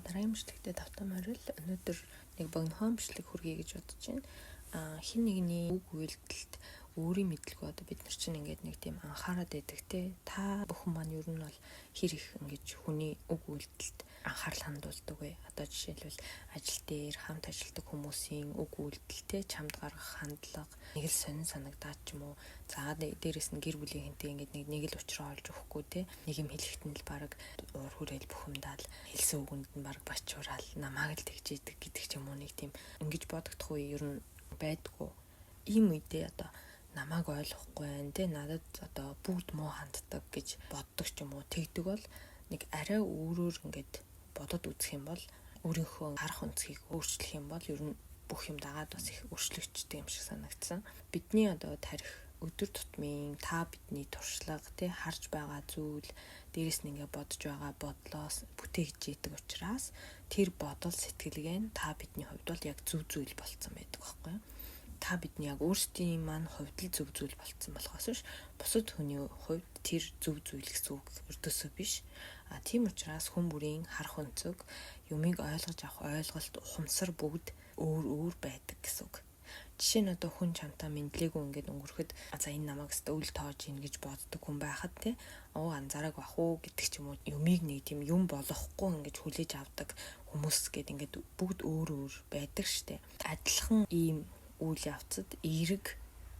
дараагийн бичлэгтээ давтамаар л өнөөдөр нэг богинохон бичлэг хүргэе гэж бодож байна. Хин нэгний үг үйлдэлд өөрийн мэдлэгөө одоо бид нар чинь ингээд нэг тийм анхаарат байдаг те. Та бүхэн маань ер нь бол хэр их ингэж хүний үг үйлдэлд анхаарал хандуулдаг вэ? Одоо жишээлбэл ажил дээр хамт ажилладаг хүмүүсийн үг үйлдэлтэй чамд гаргах хандлага нэг л сонин санагдаад ч юм уу. За дээрэс нь гэр бүлийнхэнтэй ингээд нэг л уучраа олж өгөхгүй те. Нэг юм хэлэхэд нь л баг уур хүрээл бухимдаад хэлсэн үгэнд нь баг бачуурал намааг л тэгж идэг гэдэг ч юм уу нэг тийм ингэж бодогдох үе ер нь байдгүй. Ийм үедээ одоо намайг ойлгохгүй байх те надад одоо бүгд муу ханддаг гэж боддог ч юм уу тэгдэг бол нэг арай өөрөөр ингээд бодоод үзэх юм бол өөрийнхөө харах өнцгийг өөрчлөх юм бол ер нь бүх юм дагаад бас их өөрчлөгддөг юм шиг санагдсан. Бидний одоо тарих өдөр тутмын та бидний туршлага те харж байгаа зүйл дээрэс нь ингээд бодож байгаа бодлоос бүтээгдэж идэг учраас тэр бодол сэтгэлгээ нь та бидний хувьд бол яг зөв зүйл болцсон байдаг байхгүй юу? Та бидний яг өөрсдийн маань хувьд л зөв зүйл болцсон болохоос биш бусад хүний хувьд тэр зөв зүйл гэсэн үг өртөөсөө биш. Тийм учраас хүн бүрийн харах өнцөг юмыг ойлгож авах ойлголт ухамсар бүгд өөр байдаг гэсэн үг. Жишээ нь одоо хүн чамтаа мэдлээгүй ингээд өнгөрөхөд за энэ намайг өстө үл тоож ийн гэж боддог хүн байхад те анзаараг бах уу гэдэг ч юм уу юмыг нэг тийм юм болохгүй ингэж хүлээж авдаг хүмүүс гээд ингээд бүгд өөр байдаг штэ. Адилхан ийм үйл явцад эерэг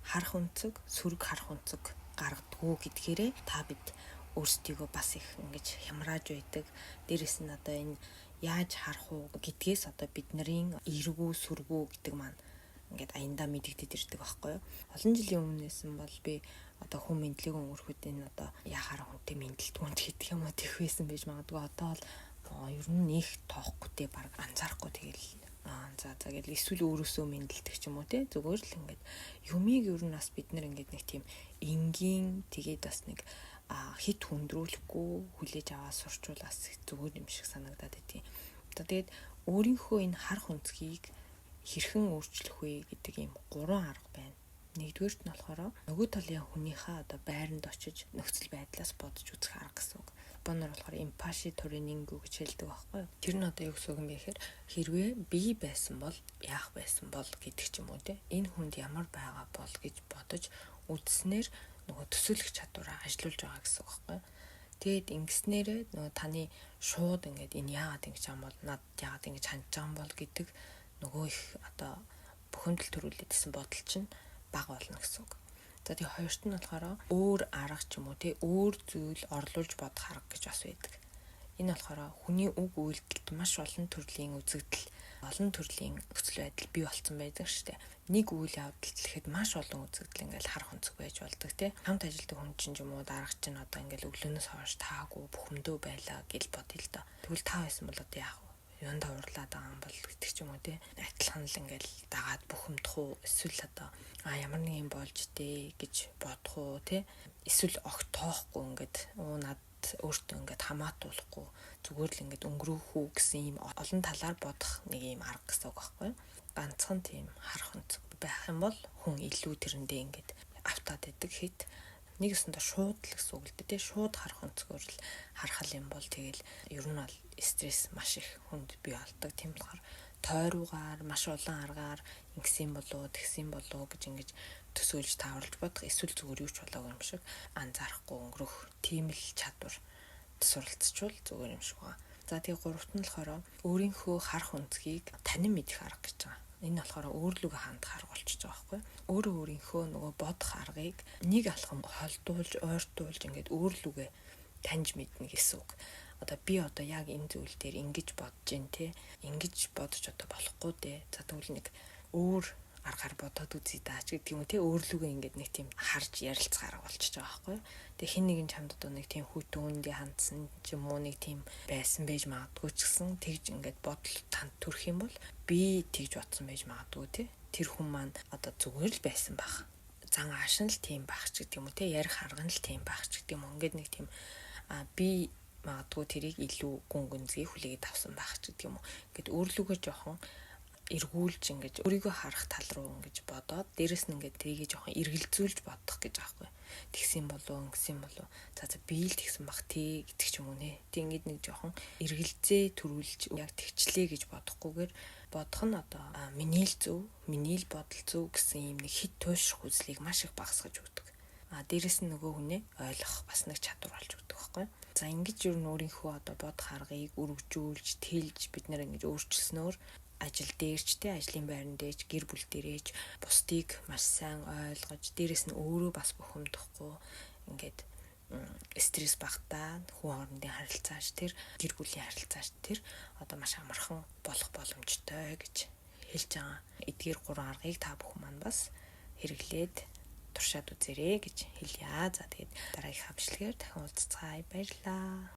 харах өнцөг сөрөг харах өнцөг гаргадгүй гэдгээрээ та бид өөрсдийгөө бас их ингэж хямрааж байдаг. Дээрэс нь одоо энэ яаж харах уу гэдгээс одоо бидний эергүү сүргүү гэдэг маань ингээд аяндаа мэдэгдэж ирдэг байхгүй юу. Олон жилийн өмнөөс нь бол би одоо хүн мэдлэгийн өнгөрөхөд энэ одоо яхаар хүнтэй мэдлэлтгүнд гэдэг юм уу тийх байсан байж магадгүй. Одоо л ер нь нэг тоохгүй баг анзаарахгүй тэгэл за гэл эсвэл өөрөөсөө мэдлэлдэг ч юм уу те зүгээр л ингээд юмыг ер нь бас бид нар ингээд нэг тийм энгийн тэгээд бас нэг хит хүндрүүлэхгүй хүлээж аваа сурчуулаас зүгээр юм шиг санагдаад байдیں۔ Одоо тэгээд өөрийнхөө энэ харах өнцгийг хэрхэн өөрчлөх вэ гэдэг ийм 3 арга байна. Нэгдүгээрт нь болохоор нөгөө талын хүнийхээ одоо байранд очиж нөхцөл байдлаас бодож үзэх арга гэсэн үг. Бонор болохоор эмпаши тренинг гэж хэлдэг байхгүй юу? Тэр нь одоо юу гэсэн үг юм бэ гэхээр хэрвээ би байсан бол яах байсан бол гэдэг ч юм уу те. Энэ хүнд ямар байгаа бол гэж бодож үзснээр нөгөө төсөөлөх чадвараа ажилуулж байгаа гэсэн үг байхгүй юу? Тэгэд ингэснээрээ нөгөө таны шууд ингээд энэ яагаад ингэж юм бол над яагаад ингэж хандж байгаа юм бол гэдэг нөгөө их одоо бухимдал төрүүлээдсэн бодол чинь бага болно гэсэн үг. За тэгээ хоёрт нь болохоор өөр арга ч юм уу те өөр зүйл орлуулж бодох арга гэж бас байдаг. Энэ болохоор хүний үг үйлдэлд маш олон төрлийн үзэгдэл, олон төрлийн нөхцөл байдал бий болцсон байдаг шүү дээ. Нэг үйл явдалд гэхэд маш олон үзэгдэл ингээл харах өнцөг байж болдог те. Хамт ажилладаг хүн чинь юм уу дарга чинь одоо ингээл өглөөнөөс хойш таагүй бухимдөө байлаа гэж бодъё л доо. Тэгвэл та байсан бол одоо яах вэ? Юундаа уурлаад байгаа юм бол гэдэг ч юм уу те. Адилхан л ингээл дагаад бухимдах уу эсвэл одоо ямар нэг юм болж дээ гэж бодох уу те. Эсвэл огт тоохгүй ингээд над өөртөө ингээд хамаатуулахгүй зүгээр л ингээд өнгөрөх үү гэсэн ийм олон талаар бодох нэг ийм арга гэсэн үг байхгүй юу? Ганцхан тийм харах өнцөг байх юм бол хүн илүү тэрэндээ ингээд автаад байдаг хэд нэг өсөндө шууд л гэсэн үг л дээ. Шууд харах өнцгөр л харах юм бол тэгэл ер нь бол стресс маш их хүнд бий болдог. Тийм болохоор тойруугаар маш олон аргаар ингэсэн болоо тэгсэн болоо гэж ингэж төсөөлж тааварлж бодох эсвэл зүгээр юу ч болоогүй юм шиг анзаарахгүй өнгөрөх тийм л чадвар суралцчвал зүгээр юм шиг байна. За тэгээ гуравт нь болохоор өөрийнхөө харах өнцгийг танин мэдэх арга гэж байгаа. Энэ болохоор өөрлөгөө хандах арга болчихж байгаа байхгүй юу? Өөрийнхөө нөгөө бодох аргыг нэг алхам холдуулж, ойртуулж ингээд өөрлөгөө таньж мэднэ гэсэн үг. Одоо би одоо яг энэ зүйл дээр ингэж бодож जैन те. Ингэж бодож одоо болохгүй дээ. За тэгвэл нэг өөр аргаар бодоод үзье даач гэдэг юм те. Өөрлөгөө ингээд нэг тийм харж ярилцах арга болчихж байгаа байхгүй юу? Тэгээ хин нэгэн чамд одоо нэг тийм хүйтүүндээ хандсан ч юм уу нэг тийм байсан байж магадгүй ч гэсэн тэгж ингээд бодол танд төрөх юм бол би тэгж бодсон байж магадгүй те. Тэр хүн маань одоо зүгээр л байсан байх. Зан аашин л тийм байх ч гэдэг юм уу те. Ярих арга нь л тийм байх ч гэдэг юм уу. Ингээд нэг тийм би магадгүй тэрийг илүү гүн гүнзгий хүлээгээд авсан байх ч гэдэг юм уу. Ингээд өөрлөгөө жоохон эргүүлж ингэж өөрийгөө харах тал руу ингэж бодоод дээрэс нь ингээд тэрийгээ жоохон эргэлзүүлж бодох гэж аахгүй. Тэгсэн болов ингэсэн болов. За би л тэгсэн бах тий гэдэг ч юм уу нэ. Тэг ингээд нэг жоохон эргэлзээ төрүүлж яг тэгчлээ гэж бодохгүйгээр бодох нь одоо миний л зөв, миний л бодол зөв гэсэн юм нэг хит туйшрах үзлийг маш их багасгаж өгдөг. Дээрэс нь нөгөө хүнээ ойлгох бас нэг чадвар болж өгдөг байхгүй. За ингэж юу н өөрийнхөө одоо бодох аргыг өргөжүүлж, тэлж бид нэр ингэж өөрчилснөөр ажил дээрч те ажлын байран дээрч гэр бүл дээрээч бусдыг маш сайн ойлгож дээрэс нь өөрөө бас бухимдахгүй ингээд стресс багтаа хүн хоорондын харилцааш тэр гэр бүлийн харилцааш тэр одоо маш амархан болох боломжтой гэж хэлж байгаа. Эдгээр 3 аргыг та бүхэн маань бас хэрэглээд туршаад үзээрэй гэж хэлье. За тэгээд дараагийнхаа бичлэгээр дахин уулзцгаая. Баярлалаа.